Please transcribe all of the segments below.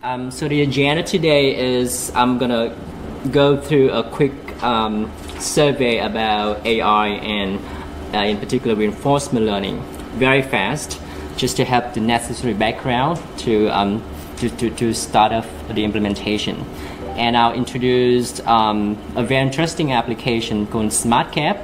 So the agenda today is I'm gonna go through a quick survey about AI and in particular reinforcement learning very fast, just to have the necessary background to start off the implementation. And I'll introduce a very interesting application called Smartcab,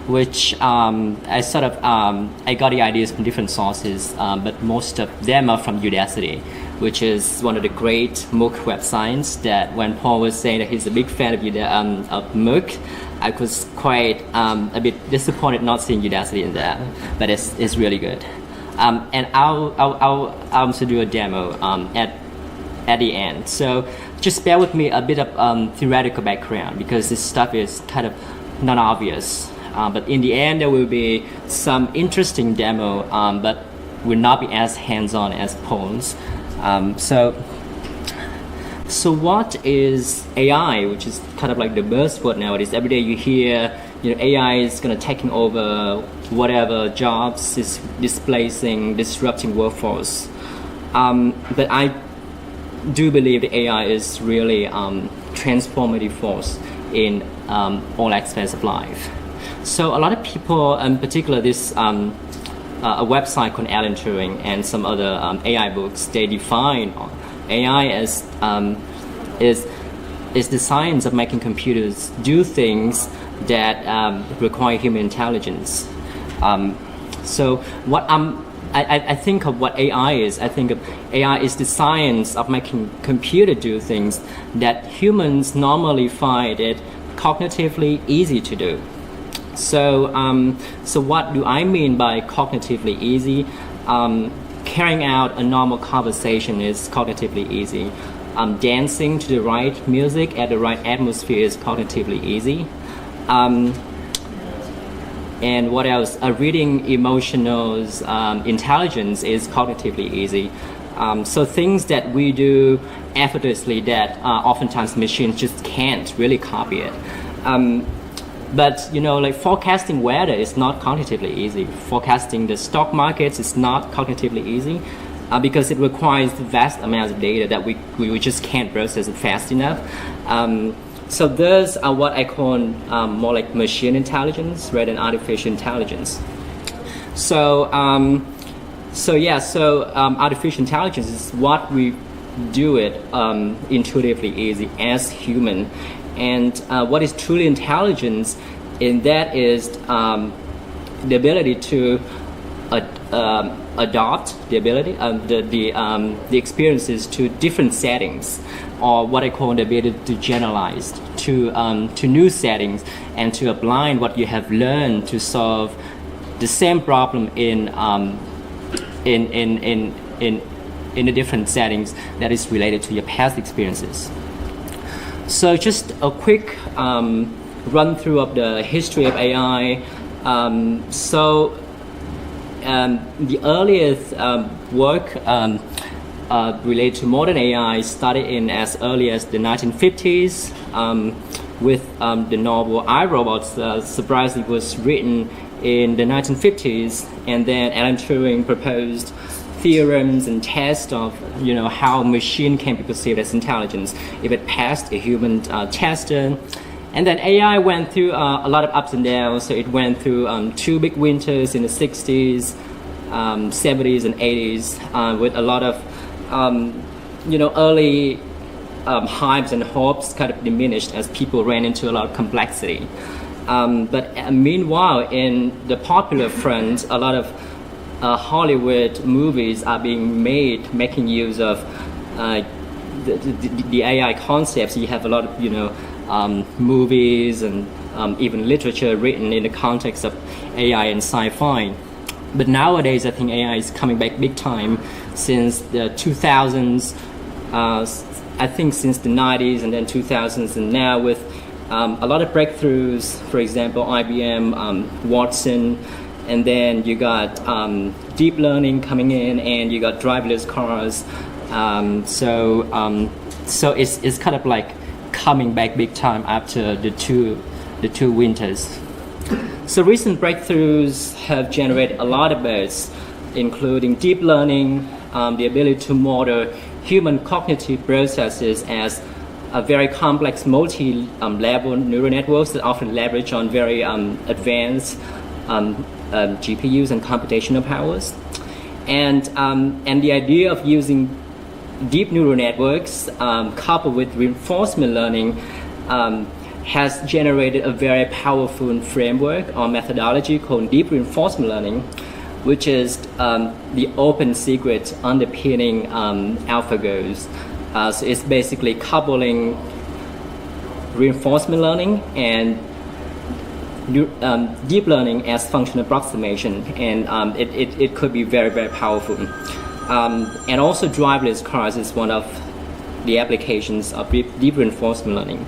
which I got the ideas from different sources, but most of them are from Udacity, which is one of the great MOOC websites that when Paul was saying that he's a big fan of MOOC, I was quite a bit disappointed not seeing Udacity in there, but it's really good. And I'll also do a demo at the end. So just bear with me a bit of theoretical background because this stuff is kind of not obvious. But in the end, there will be some interesting demo, but will not be as hands-on as Paul's. So what is AI, which is kind of like the buzzword nowadays? Every day you hear, AI is going to taking over whatever jobs, is displacing, disrupting workforce. But I do believe that AI is really transformative force in all aspects of life. So a lot of people, in particular this a website called Alan Turing and some other AI books, they define AI as is the science of making computers do things that require human intelligence. So what I think of what AI is, I think of AI is the science of making computer do things that humans normally find it cognitively easy to do. So what do I mean by cognitively easy? Carrying out a normal conversation is cognitively easy. Dancing to the right music at the right atmosphere is cognitively easy. And what else? Reading emotional intelligence is cognitively easy. So things that we do effortlessly that oftentimes machines just can't really copy it. But like forecasting weather is not cognitively easy. Forecasting the stock markets is not cognitively easy because it requires vast amounts of data that we just can't process it fast enough. So those are what I call more like machine intelligence rather than artificial intelligence. So artificial intelligence is what we do it intuitively easy as human. And what is truly intelligence in that is the ability to adopt the ability the experiences to different settings, or what I call the ability to generalize to new settings and to apply what you have learned to solve the same problem in the different settings that is related to your past experiences. So just a quick run through of the history of AI. The earliest work related to modern AI started in as early as the 1950s with the novel I, Robot. Surprisingly, was written in the 1950s, and then Alan Turing proposed theorems and tests of how a machine can be perceived as intelligence if it passed a human tester. And then AI went through a lot of ups and downs. So it went through two big winters in the 60s, 70s and 80s with a lot of early hypes and hopes kind of diminished as people ran into a lot of complexity. But meanwhile, in the popular front, a lot of Hollywood movies are being made making use of the AI concepts. You have a lot of movies and even literature written in the context of AI and sci-fi. But nowadays, I think AI is coming back big time since the 2000s. I think since the 90s and then 2000s, and now with a lot of breakthroughs. For example, IBM, Watson. And then you got deep learning coming in, and you got driverless cars. So it's kind of like coming back big time after the two winters. So recent breakthroughs have generated a lot of buzz, including deep learning, the ability to model human cognitive processes as a very complex multi-level neural networks that often leverage on very advanced GPUs and computational powers. And the idea of using deep neural networks coupled with reinforcement learning has generated a very powerful framework or methodology called deep reinforcement learning, which is the open secret underpinning AlphaGo's. So it's basically coupling reinforcement learning and deep learning as function approximation, and it could be very, very powerful. And also driverless cars is one of the applications of deep reinforcement learning.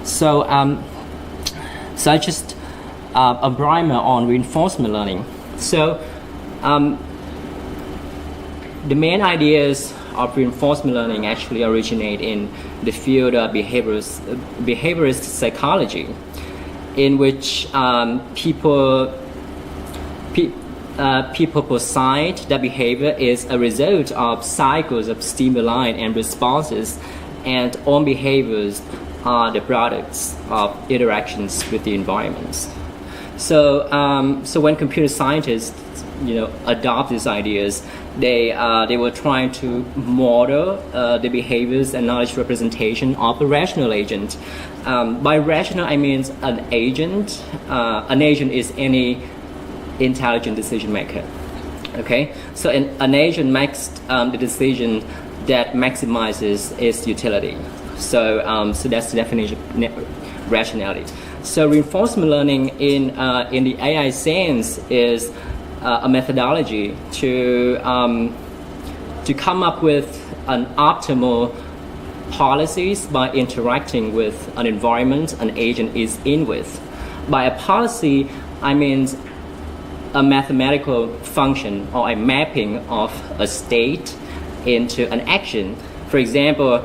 So I just a primer on reinforcement learning. So the main ideas of reinforcement learning actually originate in the field of behaviorist psychology, in which people posit that behavior is a result of cycles of stimuli and responses, and all behaviors are the products of interactions with the environments. So when computer scientists adopt these ideas, they were trying to model the behaviors and knowledge representation of a rational agent. By rational, I mean an agent. An agent is any intelligent decision maker. Okay, so an agent makes the decision that maximizes its utility. So that's the definition of rationality. So reinforcement learning in the AI sense is a methodology to come up with an optimal policies by interacting with an environment an agent is in with. By a policy, I mean a mathematical function or a mapping of a state into an action. For example,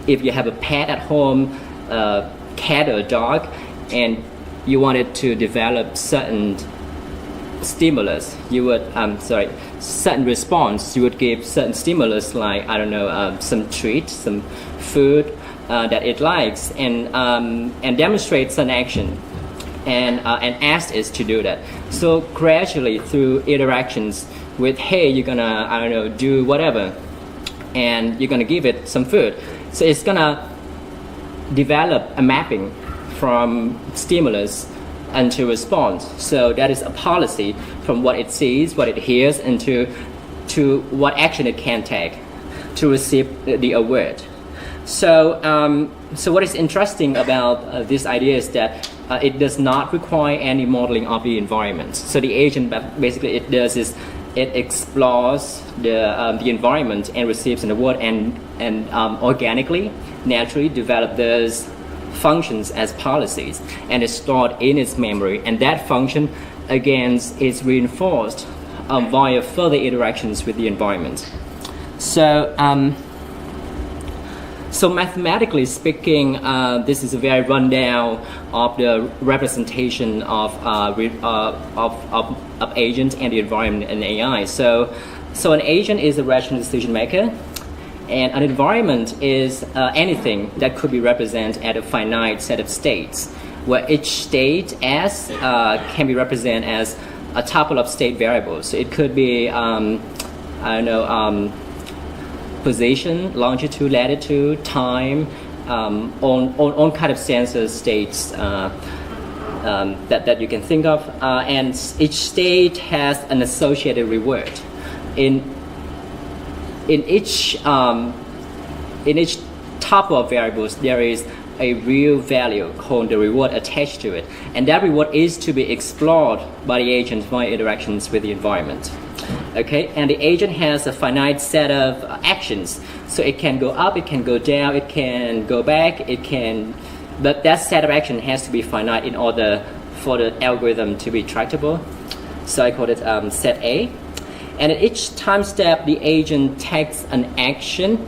if you have a pet at home, a cat or a dog, and you wanted to develop certain stimulus, you would certain response, you would give certain stimulus like some treat, some food that it likes, and demonstrate certain action, and ask it to do that. So gradually through interactions with, hey, you're gonna do whatever, and you're gonna give it some food, so it's gonna develop a mapping from stimulus into response. So that is a policy from what it sees, what it hears, and to what action it can take to receive the award. So what is interesting about this idea is that it does not require any modeling of the environment. So the agent basically it does is it explores the environment and receives an award, and organically, naturally develop those functions as policies, and is stored in its memory, and that function again is reinforced via further interactions with the environment. So mathematically speaking, this is a very rundown of the representation of agent and the environment in AI. So an agent is a rational decision maker, and an environment is anything that could be represented at a finite set of states, where each state S can be represented as a tuple of state variables. So it could be position, longitude, latitude, time, on kind of sensor states that you can think of, and each state has an associated reward. In each tuple of variables, there is a real value called the reward attached to it, and that reward is to be explored by the agent via interactions with the environment. Okay, and the agent has a finite set of actions, so it can go up, it can go down, it can go back, but that set of action has to be finite in order for the algorithm to be tractable. So I call it set A. And at each time step, the agent takes an action,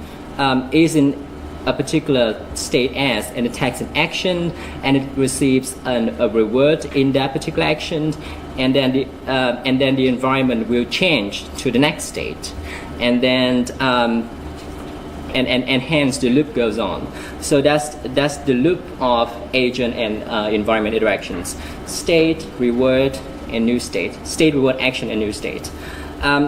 is in a particular state S, and it takes an action, and it receives a reward in that particular action, and then the environment will change to the next state, and then and hence the loop goes on. So that's the loop of agent and environment interactions: state, reward, and new state. State, reward, action, and new state.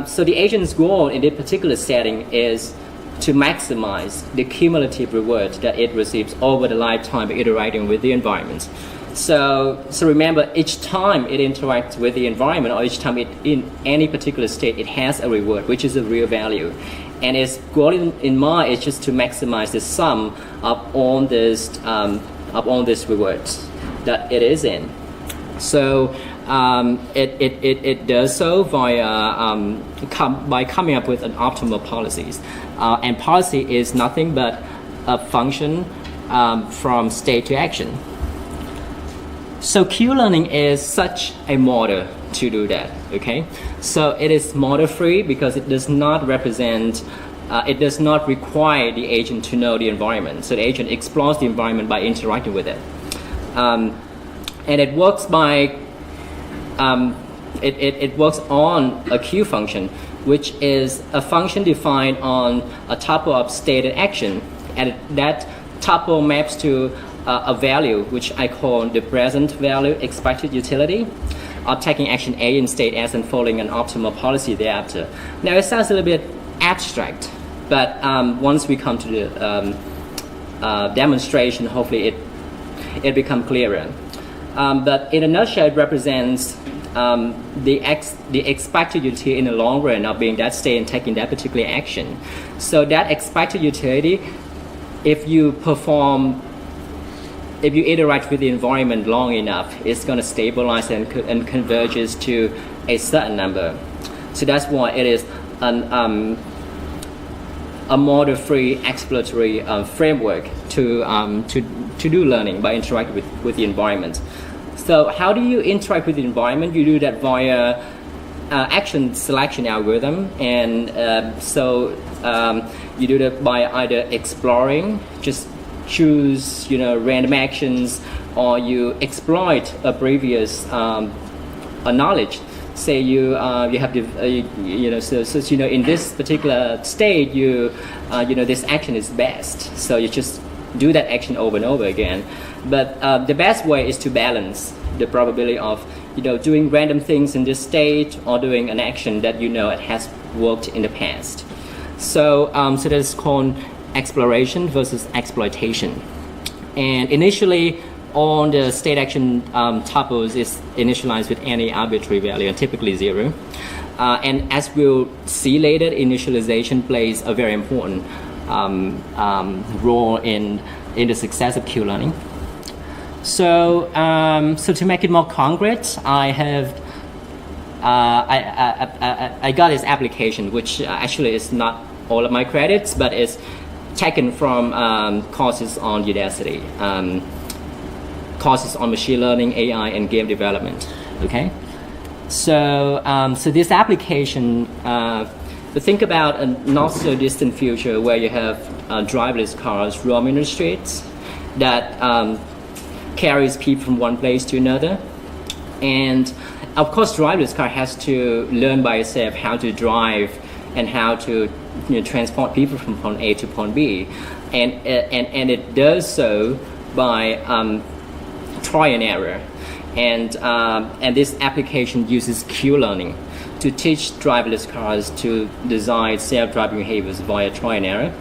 So the agent's goal in this particular setting is to maximize the cumulative reward that it receives over the lifetime of interacting with the environment. So remember, each time it interacts with the environment, or each time it in any particular state, it has a reward, which is a real value. And its goal in mind is just to maximize the sum of all these rewards that it is in. So it does so via by coming up with an optimal policies. And policy is nothing but a function from state to action. So Q-learning is such a model to do that, okay? So it is model free because it does not represent, it does not require the agent to know the environment. So the agent explores the environment by interacting with it. And it works by, it works on a Q function, which is a function defined on a tuple of state and action. And that tuple maps to a value which I call the present value expected utility of taking action A in state S and following an optimal policy thereafter. Now it sounds a little bit abstract, but once we come to the demonstration, hopefully it becomes clearer. But in a nutshell, it represents the expected utility in the long run of being that state and taking that particular action. So that expected utility, if you interact with the environment long enough, it's going to stabilize and converges to a certain number. So that's why it is a model-free exploratory framework to do learning by interacting with the environment. So how do you interact with the environment? You do that via action selection algorithm, and you do that by either exploring, just choose random actions, or you exploit a previous knowledge. Say you have the in this particular state this action is best, so you just do that action over and over again. But the best way is to balance the probability of doing random things in this state or doing an action that it has worked in the past. So that's called exploration versus exploitation. And initially, all the state action tuples is initialized with any arbitrary value, and typically 0. And as we'll see later, initialization plays a very important role in the success of Q-learning. So to make it more concrete, I have I got this application, which actually is not all of my credits, but it's taken from courses on Udacity, courses on machine learning, AI, and game development. Okay, so this application, think about a not so distant future where you have driverless cars roaming the streets that carries people from one place to another, and of course driverless car has to learn by itself how to drive and how to transport people from point A to point B, and it does so by trial and error, and this application uses Q-learning to teach driverless cars to design self-driving behaviors via trial and error.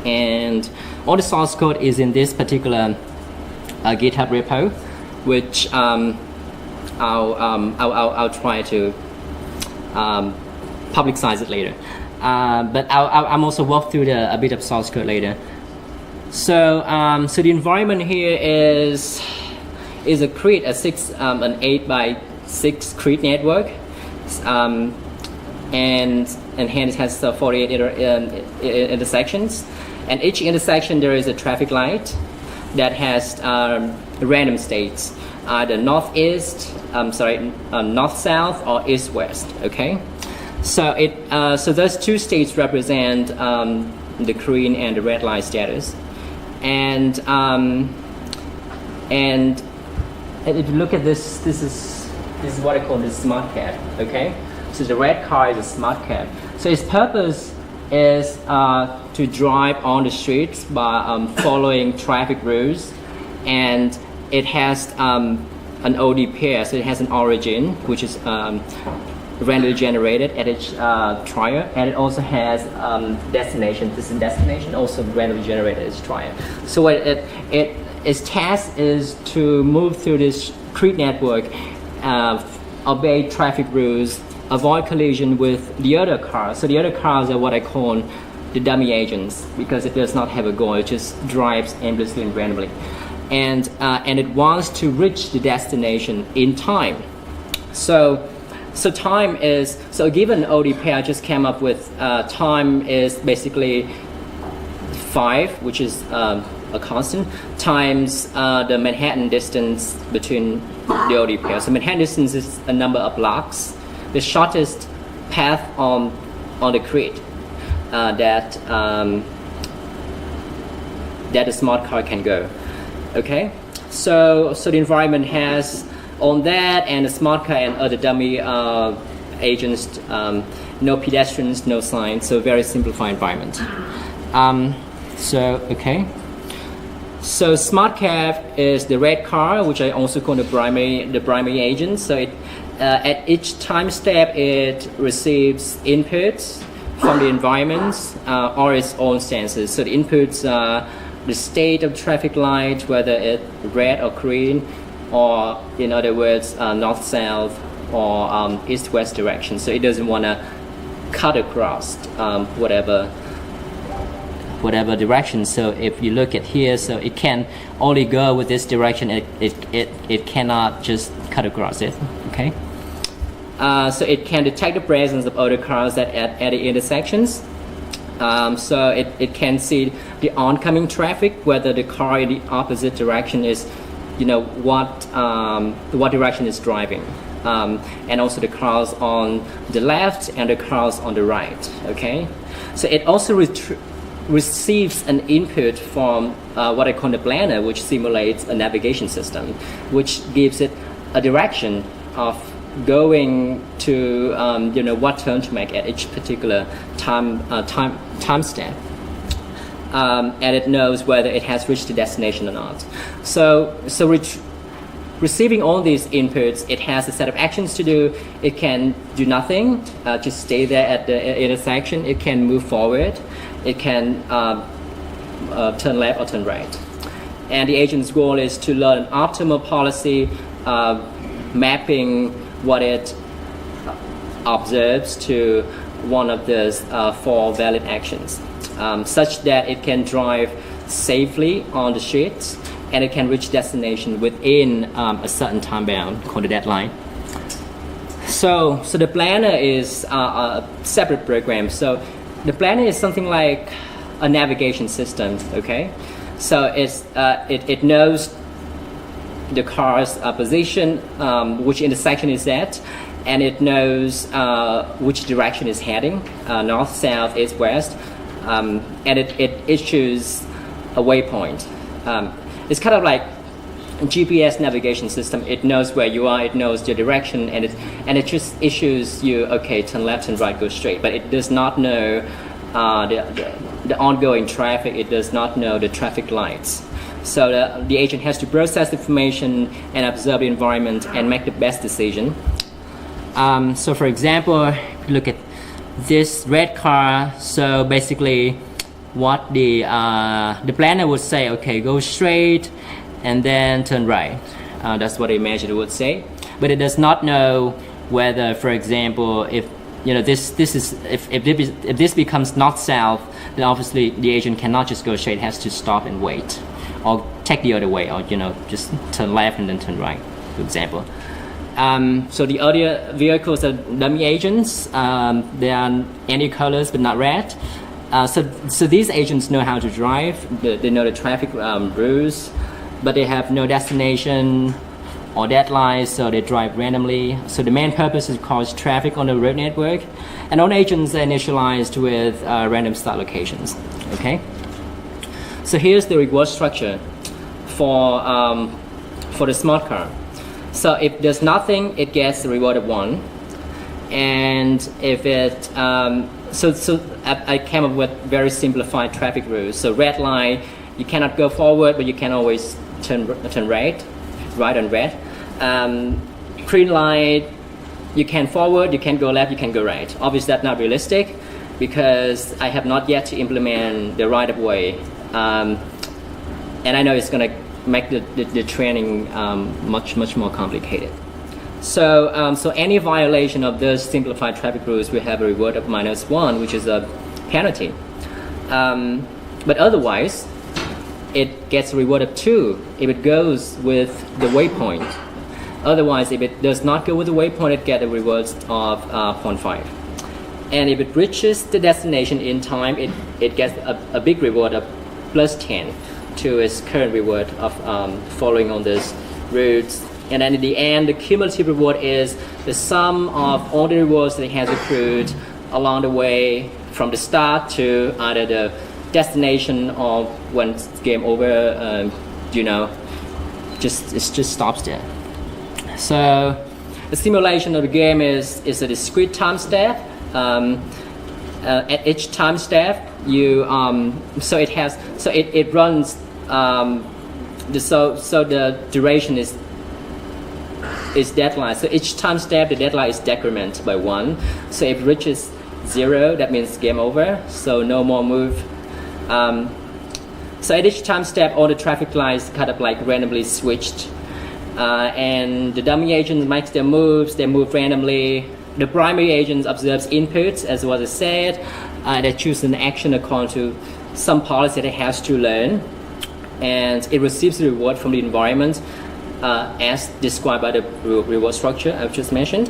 And all the source code is in this particular GitHub repo, which I'll try to publicize it later. But I'll also walk through a bit of source code later. So the environment here is a CRED, an 8x6 CRED network, and hence it has 48 intersections. And each intersection there is a traffic light that has random states, either north-south or east-west. Okay, so those two states represent the green and the red light status, and if you look at this, this is what I call the Smartcab. Okay, so the red car is a Smartcab. So its purpose is to drive on the streets by following traffic rules, and it has an OD pair, so it has an origin which is randomly generated at each trial, and it also has destination. This is destination, also randomly generated at each trial. So what its task is to move through this discrete network, obey traffic rules, avoid collision with the other cars. So the other cars are what I call the dummy agents, because it does not have a goal, it just drives aimlessly and randomly. And it wants to reach the destination in time. So time is, so a given OD pair I just came up with, time is basically 5, which is a constant, times the Manhattan distance between the OD pair. So Manhattan distance is a number of blocks, the shortest path on the grid that a smart car can go. Okay, so the environment has on that, and the smart car and other dummy agents, no pedestrians, no signs, so very simplified environment. Okay. So Smartcab is the red car, which I also call the primary agent. So it at each time step it receives inputs from the environment or its own senses. So the inputs are the state of traffic light, whether it's red or green, or in other words, north-south or east-west direction. So it doesn't want to cut across whatever direction. So if you look at here, so it can only go with this direction. It cannot just cut across it. Okay. So it can detect the presence of other cars at the intersections. So it can see the oncoming traffic, whether the car in the opposite direction is, what direction is driving, and also the cars on the left and the cars on the right. Okay, so it also receives an input from what I call the planner, which simulates a navigation system, which gives it a direction of going to what turn to make at each particular time step, and it knows whether it has reached the destination or not. So receiving all these inputs, it has a set of actions to do. It can do nothing, just stay there at the intersection. It can move forward. It can turn left or turn right. And the agent's goal is to learn an optimal policy, mapping what it observes to one of the 4 valid actions, such that it can drive safely on the streets, and it can reach destination within a certain time bound called the deadline. So the planner is a separate program. So the planner is something like a navigation system. Okay, so it knows the car's position, which intersection is at, and it knows which direction it's heading, north, south, east, west, and it issues a waypoint. It's kind of like a GPS navigation system. It knows where you are, it knows your direction, and it just issues you, okay, turn left, turn right, go straight. But it does not know the ongoing traffic. It does not know the traffic lights. So the agent has to process information and observe the environment and make the best decision. So for example, look at this red car. So basically what the planner would say, okay, go straight and then turn right. That's what the imaginary would say. But it does not know whether, for example, if this becomes north-south, then obviously the agent cannot just go straight, it has to stop and wait, or take the other way, or just turn left and then turn right, for example. So the other vehicles are dummy agents. They are any colors but not red. So these agents know how to drive. They know the traffic rules, but they have no destination or deadlines, so they drive randomly. So the main purpose is to cause traffic on the road network, and all agents are initialized with random start locations. Okay. So here's the reward structure for the smart car. So if there's nothing, it gets the reward of 1, and if it I came up with very simplified traffic rules. So red line, you cannot go forward, but you can always turn right on red. Green light, you can forward, you can go left, you can go right. Obviously that's not realistic because I have not yet to implement the right of way. And I know it's going to make the training much more complicated. So any violation of those simplified traffic rules will have a reward of -1, which is a penalty. But otherwise, it gets a reward of 2 if it goes with the waypoint. Otherwise, if it does not go with the waypoint, it gets a reward of 0.5. And if it reaches the destination in time, it gets a big reward of +10 to its current reward of following on this routes. And then in the end, the cumulative reward is the sum of all the rewards that it has accrued along the way from the start to either the destination or when it's game over, it just stops there. So the simulation of the game is a discrete time step. At each time step, it runs. So the duration is deadline. So each time step, the deadline is decremented by 1. So if it reaches 0, that means game over. So no more move. So at each time step, all the traffic lights kind of like randomly switched. And the dummy agent makes their moves, they move randomly. The primary agent observes inputs, as was said. They choose an action according to some policy that it has to learn. And it receives the reward from the environment as described by the reward structure I've just mentioned.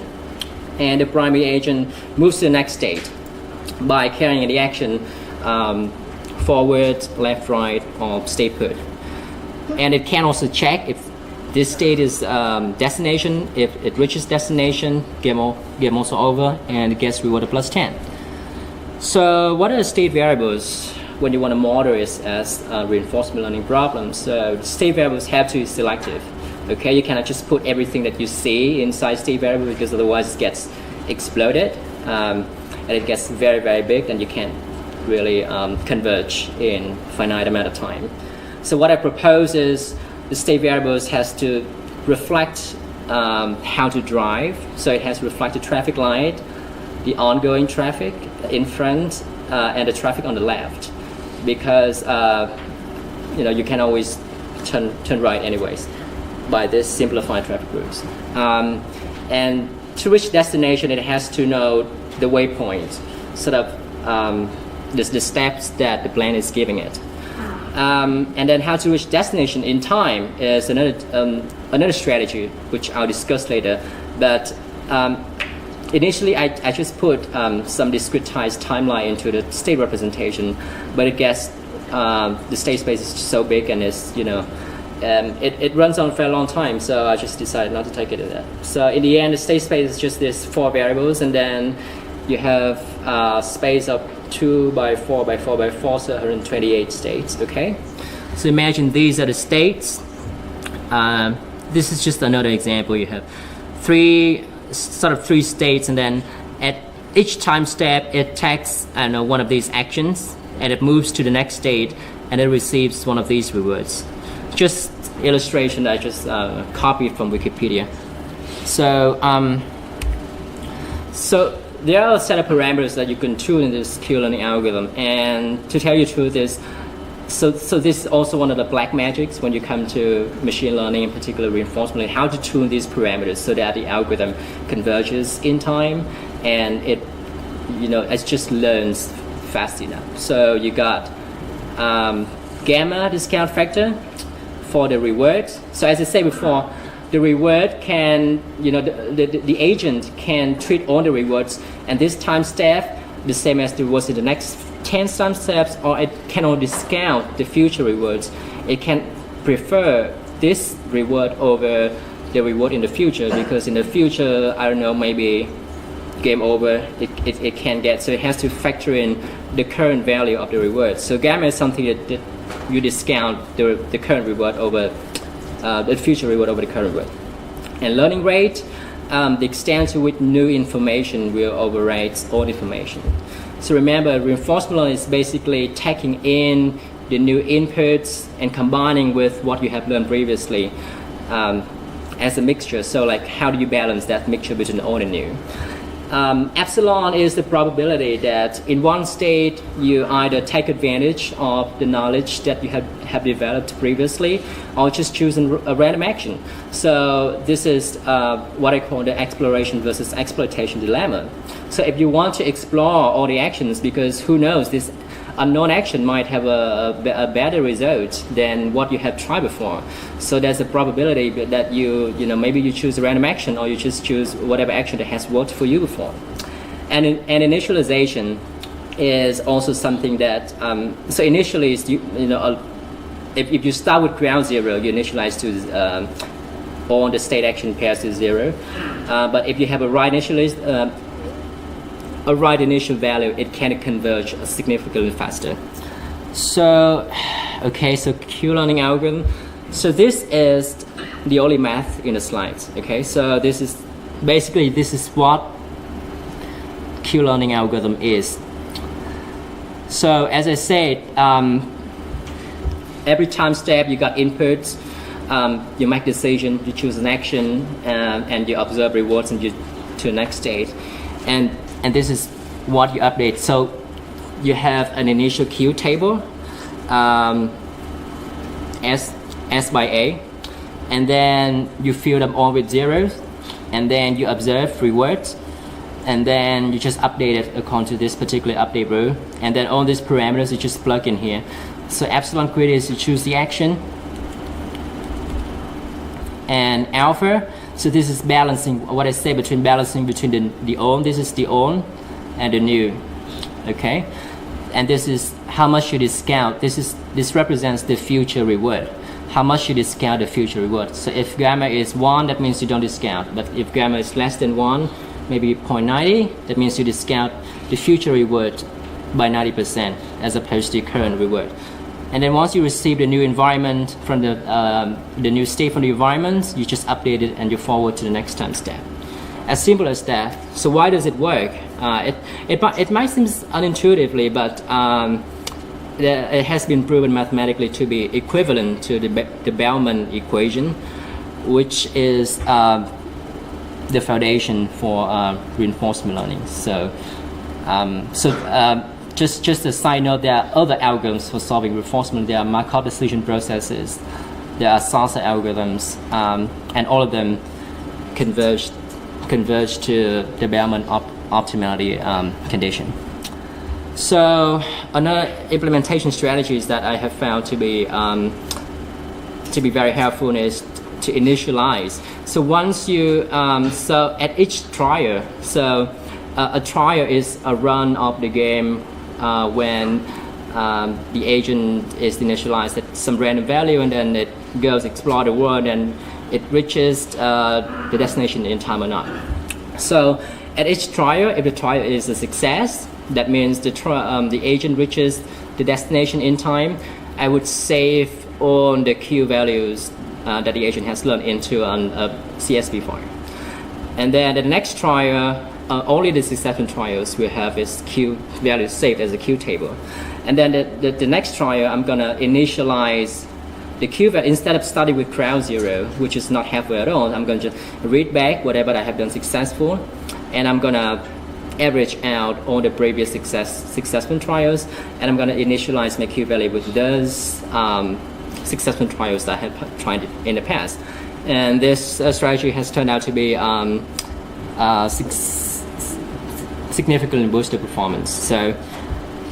And the primary agent moves to the next state by carrying the action forward, left, right, or stay put. And it can also check if this state is destination. If it reaches destination, game also over, and it gets rewarded +10. So what are the state variables when you want to model it as a reinforcement learning problem? So the state variables have to be selective. Okay, you cannot just put everything that you see inside state variable because otherwise it gets exploded and it gets very big and you can't really converge in finite amount of time. So what I propose is the state variables has to reflect how to drive. So it has to reflect the traffic light, the ongoing traffic in front, and the traffic on the left, because you can always turn right anyways by this simplified traffic rules. And to reach destination, it has to know the waypoint, sort of the steps that the plan is giving it. And then how to reach destination in time is another strategy, which I'll discuss later. But initially, I just put some discretized timeline into the state representation, but it gets the state space is so big and it runs on for a long time, so I just decided not to take it to that. So in the end, the state space is just these 4 variables, and then you have a space of 2 by 4 by 4 by 4, so 128 states. Okay, so imagine these are the states. This is just another example. You have 3 states, and then at each time step it takes one of these actions and it moves to the next state and it receives one of these rewards. Just illustration that I just copied from Wikipedia. So there are a set of parameters that you can tune in this Q-learning algorithm, and to tell you the truth is, so this is also one of the black magics when you come to machine learning, in particular reinforcement learning, how to tune these parameters so that the algorithm converges in time and it just learns fast enough. So you got gamma discount factor for the reward. So as I said before, the reward can, the agent can treat all the rewards, and this time step the same as the rewards in the next 10 time steps, or it cannot discount the future rewards. It can prefer this reward over the reward in the future, because in the future, I don't know, maybe game over, it can get, so it has to factor in the current value of the reward. So gamma is something that you discount the current reward over the future reward over the current reward. And learning rate, the extent to which new information will override old information. So remember, reinforcement learning is basically taking in the new inputs and combining with what you have learned previously as a mixture. So like, how do you balance that mixture between old and new? Epsilon is the probability that in one state you either take advantage of the knowledge that you have developed previously, or just choose a random action. So this is what I call the exploration versus exploitation dilemma. So if you want to explore all the actions, because who knows, this unknown action might have a better result than what you have tried before. So there's a probability that maybe you choose a random action, or you just choose whatever action that has worked for you before. And initialization is also something that, so initially, if you start with ground zero, you initialize to all the state action pairs to 0. But if you have a right initial value, it can converge significantly faster. So, okay, so Q-learning algorithm. So this is the only math in the slides. Okay, so this is what Q-learning algorithm is. So as I said, every time step you got inputs, you make decision, you choose an action, and you observe rewards and you to the next state, and this is what you update. So you have an initial Q table, S by A, and then you fill them all with zeros, and then you observe rewards, and then you just update it according to this particular update rule, and then all these parameters you just plug in here. So epsilon grid is you choose the action, and alpha, so this is balancing, what I say between balancing between the old, this is the old and the new, okay? And this is how much you discount. This represents the future reward. How much you discount the future reward. So if gamma is 1, that means you don't discount. But if gamma is less than 1, maybe 0.90, that means you discount the future reward by 90% as opposed to the current reward. And then once you receive the new environment from the new state from the environment, you just update it and you forward to the next time step. As simple as that. So why does it work? It might seem unintuitively, but it has been proven mathematically to be equivalent to the Bellman equation, which is the foundation for reinforcement learning. So, just a side note, there are other algorithms for solving reinforcement. There are Markov decision processes, there are salsa algorithms, and all of them converge to the Bellman optimality condition. So another implementation strategies that I have found to be very helpful is to initialize. So once you so at each trial, so a trial is a run of the game when the agent is initialized at some random value, and then it goes explore the world and it reaches the destination in time or not. So at each trial, if the trial is a success, that means the agent reaches the destination in time. I would save all the Q values that the agent has learned into a CSV file. And then the next trial, only the successful trials will have its Q values saved as a Q table. And then the next trial, I'm gonna initialize the Q value. Instead of starting with ground zero, which is not halfway at all, I'm gonna just read back whatever I have done successful, and I'm gonna average out all the previous successful trials, and I'm gonna initialize my Q value with those successful trials that I have tried in the past. And this strategy has turned out to be significantly boosted performance. So,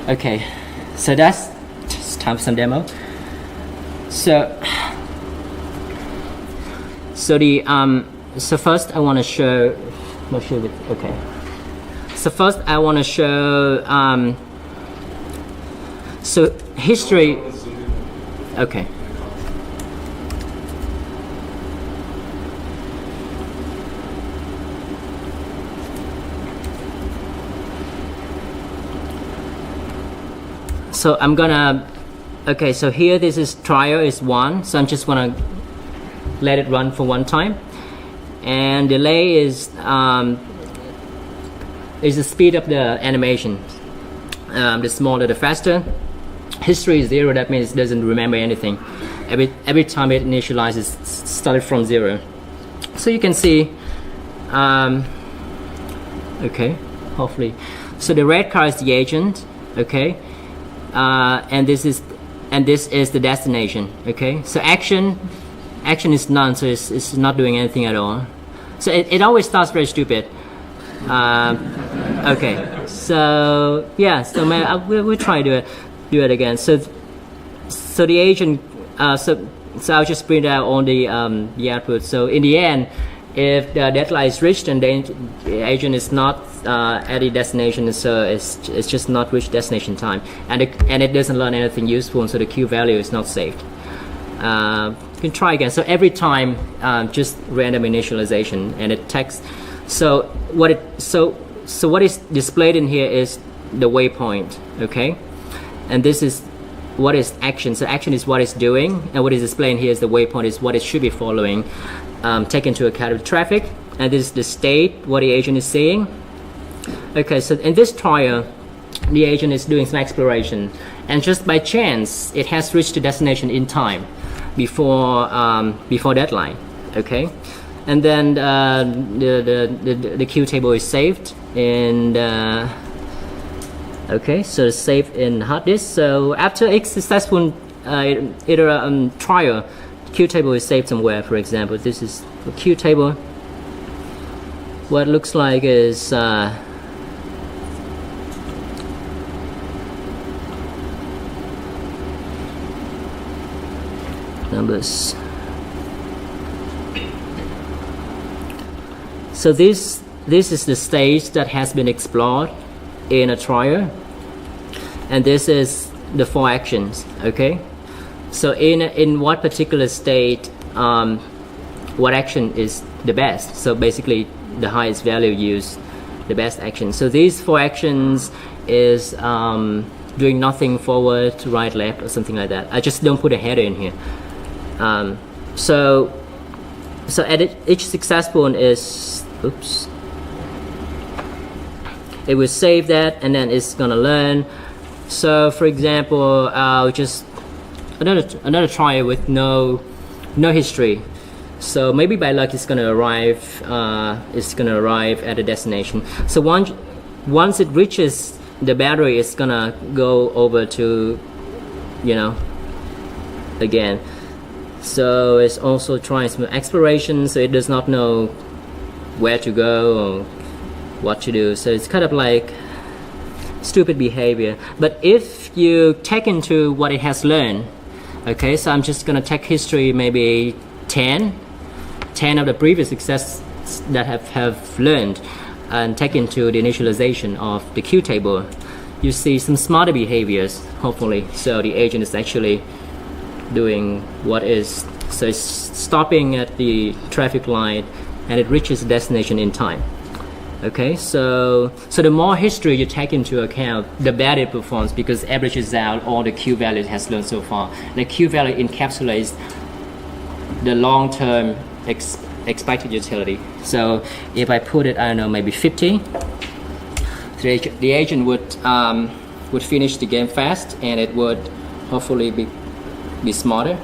okay, so that's just time for some demo. So first I want to show. Okay. So first I want to show. So history. Okay. So I'm gonna. Okay, so here this is trial is 1, so I'm just gonna let it run for one time, and delay is the speed of the animation. The smaller, the faster. History is 0. That means it doesn't remember anything. Every time it initializes, started from 0. So you can see. Okay, hopefully. So the red car is the agent. Okay, and this is the destination. Okay, so action is none. So it's not doing anything at all. So it always starts very stupid. Okay, so yeah, so we'll try to do it again. So the agent, so I'll just print out all the output. So in the end, if the deadline is reached and the agent is not at the destination, so it's just not reached destination time, and it doesn't learn anything useful, so the Q value is not saved. You can try again. So every time, just random initialization, and it takes. So what is displayed in here is the waypoint, okay, and this is what is action. So action is what it's doing, and what is displayed here is the waypoint is what it should be following. Take into account of traffic, and this is the state, what the agent is seeing. Okay, so in this trial, the agent is doing some exploration, and just by chance, it has reached the destination in time, before deadline. Okay, and then the Q table is saved, and okay, so it's saved in hard disk. So after a successful trial, Q table is saved somewhere. For example, this is the Q table. What it looks like is numbers. So this is the stage that has been explored in a trial, and this is the 4 actions. Okay, so in what particular state, what action is the best? So basically, the highest value use the best action. So these 4 actions is doing nothing forward, right, left, or something like that. I just don't put a header in here. So at each successful one is, oops, it will save that, and then it's gonna learn. So for example, I'll just another trial with no history. So maybe by luck it's gonna arrive at the destination. So once it reaches the battery, it's gonna go over to, again. So it's also trying some exploration, so it does not know where to go or what to do. So it's kind of like stupid behavior. But if you take into what it has learned, okay, so I'm just gonna take history, maybe 10 of the previous success that have learned, and take into the initialization of the Q table. You see some smarter behaviors, hopefully. So the agent is actually doing what is, so it's stopping at the traffic light, and it reaches the destination in time. Okay, so the more history you take into account, the better it performs, because it averages out all the Q values it has learned so far. The Q value encapsulates the long-term expected utility. So if I put it, I don't know, maybe 50, the agent would finish the game fast, and it would hopefully be smarter.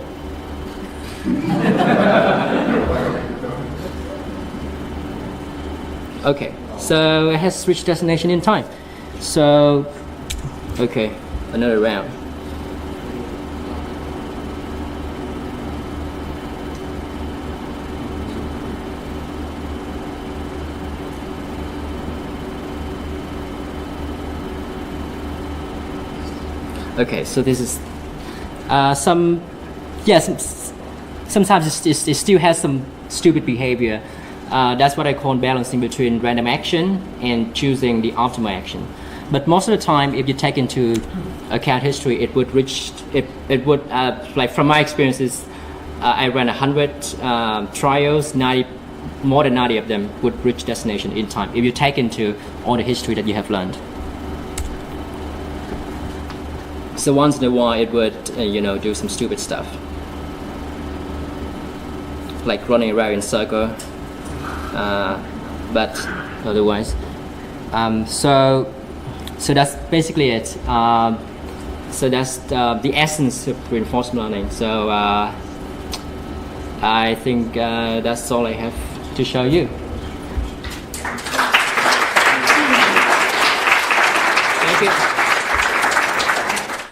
Okay, so it has reached destination in time. So, okay, another round. Okay, so this is sometimes it still has some stupid behavior. That's what I call balancing between random action and choosing the optimal action. But most of the time, if you take into account history, it would reach, it would, like from my experiences, I ran 100 trials, more than 90 of them would reach destination in time, if you take into all the history that you have learned. So once in a while, it would, do some stupid stuff, like running around in circle. But otherwise, so So that's basically it. So that's the essence of reinforcement learning. So I think that's all I have to show you. Thank you.